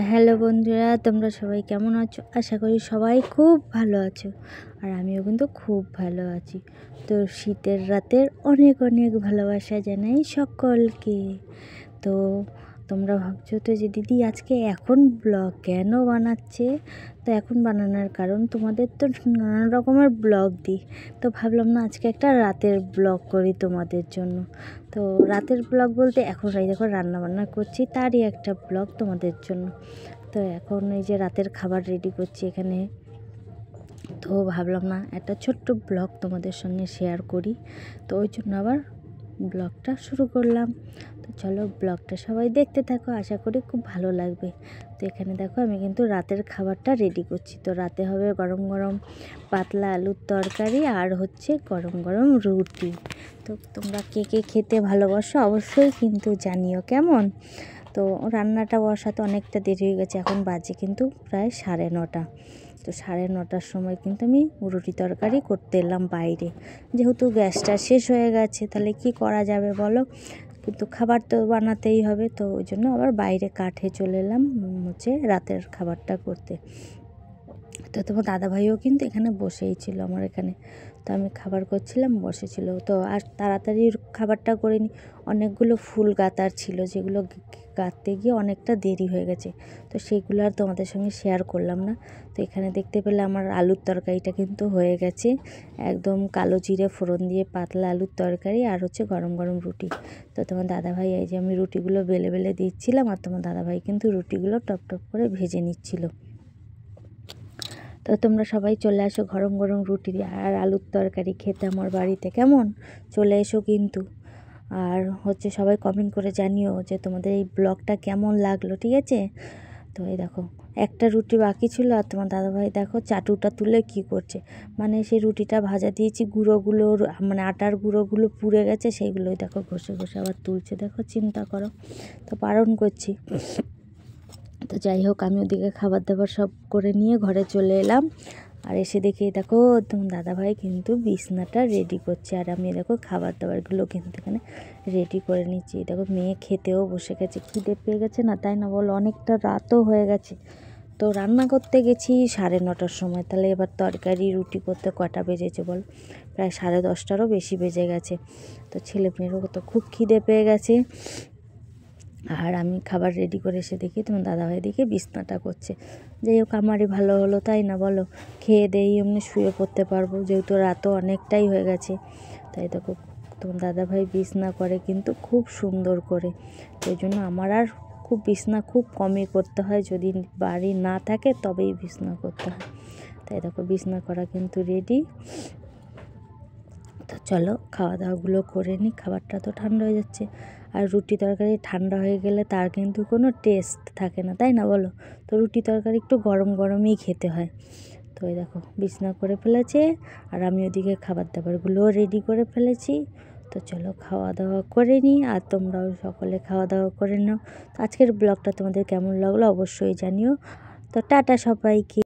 Hello বন্ধুরা, তোমরা সবাই কেমন আছো? আশা করি সবাই খুব ভালো আছো। আর আমিও কিন্তু খুব ভালো আছি। তো শীতের রাতের অনেক অনেক ভালোবাসা জানাই সকলকে। তো তোমরা ভাবছো তো যে দিদি আজকে এখন ব্লগ কেন বানাচ্ছে? তো এখন বানানোর কারণ তোমাদের তো নানা রকমের ব্লগ দিই, তো ভাবলাম না আজকে একটা রাতের ব্লগ করি তোমাদের জন্য। তো রাতের ব্লগ বলতে এখন এই দেখো রান্নাবান্না করছি, তারই একটা ব্লগ তোমাদের জন্য। তো এখন এই যে রাতের খাবার রেডি করছি এখানে, তো ভাবলাম না একটা ছোট্ট ব্লগ তোমাদের সঙ্গে শেয়ার করি, তো ওই জন্য আবার ব্লগটা শুরু করলাম। তো চলো ব্লগটা সবাই দেখতে থাকো, আশা করি খুব ভালো লাগবে। তো এখানে দেখো আমি কিন্তু রাতের খাবারটা রেডি করছি। তো রাতে হবে গরম গরম পাতলা আলুর তরকারি আর হচ্ছে গরম গরম রুটি। তো তোমরা কে কে খেতে ভালোবাসো অবশ্যই কিন্তু জানিও কেমন। তো রান্নাটা বসাতে অনেকটা দেরি হয়ে গেছে, এখন বাজে কিন্তু প্রায় 9:30। তো 9:30টার সময় কিন্তু আমি রুটি তরকারি করতে এলাম বাইরে, যেহেতু গ্যাসটা শেষ হয়ে গেছে তাহলে কি করা যাবে বলো, কিন্তু খাবার তো বানাতেই হবে। তো ওই জন্য আবার বাইরে কাঠে চলে এলাম হচ্ছে রাতের খাবারটা করতে। তো তোমার দাদাভাইও কিন্তু এখানে বসেই ছিল আমার এখানে। তো আমি খাবার করছিলাম, বসেছিল। তো আর তাড়াতাড়ি খাবারটা করে নিই, অনেকগুলো ফুল গাঁথার ছিল যেগুলো গাঁথতে গিয়ে অনেকটা দেরি হয়ে গেছে। তো সেইগুলো আর তোমাদের সঙ্গে শেয়ার করলাম না। তো এখানে দেখতে পেলে আমার আলুর তরকারিটা কিন্তু হয়ে গেছে, একদম কালো জিরে ফোড়ন দিয়ে পাতলা আলুর তরকারি আর হচ্ছে গরম গরম রুটি। তো তোমার দাদাভাই এই যে আমি রুটিগুলো বেলে বেলে দিচ্ছিলাম, আর তোমার দাদাভাই কিন্তু রুটিগুলো টপ টপ করে ভেজে নিচ্ছিল। তো তোমরা সবাই চলে আসো গরম গরম রুটি আর আলুর তরকারি খেতে আমার বাড়িতে, কেমন? চলে এসো কিন্তু। আর হচ্ছে সবাই কমেন্ট করে জানিও যে তোমাদের এই ব্লগটা কেমন লাগলো, ঠিক আছে? তো এই দেখো একটা রুটি বাকি ছিল, আর তোমার দাদাভাই দেখো চাটুটা তুলে কি করছে, মানে সেই রুটিটা ভাজা দিয়েছি, গুঁড়োগুলো মানে আটার গুঁড়োগুলো পুড়ে গেছে, সেইগুলোই দেখো ঘষে ঘষে আবার তুলছে, দেখো চিন্তা করো। তো বারণ করছি। তো যাই হোক আমি ওদিকে খাবার দাবার সব করে নিয়ে ঘরে চলে এলাম, আর এসে দেখি দেখো তোমার দাদাভাই কিন্তু বিছনাটা রেডি করছে, আর আমি দেখো খাবার দাবারগুলো কিন্তু এখানে রেডি করে নিচ্ছি। দেখো মেয়ে খেতেও বসে গেছে, খিদে পেয়ে গেছে না, তাই না বলো? অনেকটা রাতও হয়ে গেছে। তো রান্না করতে গেছি 9:30টার সময়, তাহলে এবার তরকারি রুটি করতে কটা বেজেছে বল? প্রায় 10:30টারও বেশি বেজে গেছে। তো ছেলে মেয়েরও তো খুব খিদে পেয়ে গেছে। আর আমি খাবার রেডি করে এসে দেখি তোমার দাদাভাই দিকে বিছনাটা করছে। যাই হোক আমারই ভালো হলো, তাই না বলো? খেয়ে দেই এমনি শুয়ে পড়তে পারবো, যেহেতু রাতও অনেকটাই হয়ে গেছে। তাই দেখো তোমার দাদাভাই বিছনা করে কিন্তু খুব সুন্দর করে। তো এই জন্য আমার আর খুব বিছনা খুব কমই করতে হয়, যদি বাড়ি না থাকে তবেই বিছনা করতে হয়। তাই দেখো বিছনা করা কিন্তু রেডি। তো চলো খাওয়া দাওয়াগুলো করে নিই, খাবারটা তো ঠান্ডা হয়ে যাচ্ছে। আর রুটি তরকারি ঠান্ডা হয়ে গেলে তার কিন্তু কোনো টেস্ট থাকে না, তাই না বলো? তো রুটি তরকারি একটু গরম গরমই খেতে হয়। তো এই দেখো বিছনা করে ফেলেছে, আর আমি ওদিকে খাবার দাবারগুলোও রেডি করে ফেলেছি। তো চলো খাওয়া দাওয়া করে নিই, আর তোমরাও সকলে খাওয়া দাওয়া করে নাও। তো আজকের ব্লগটা তোমাদের কেমন লাগলো অবশ্যই জানিও। তো টাটা সবাইকে।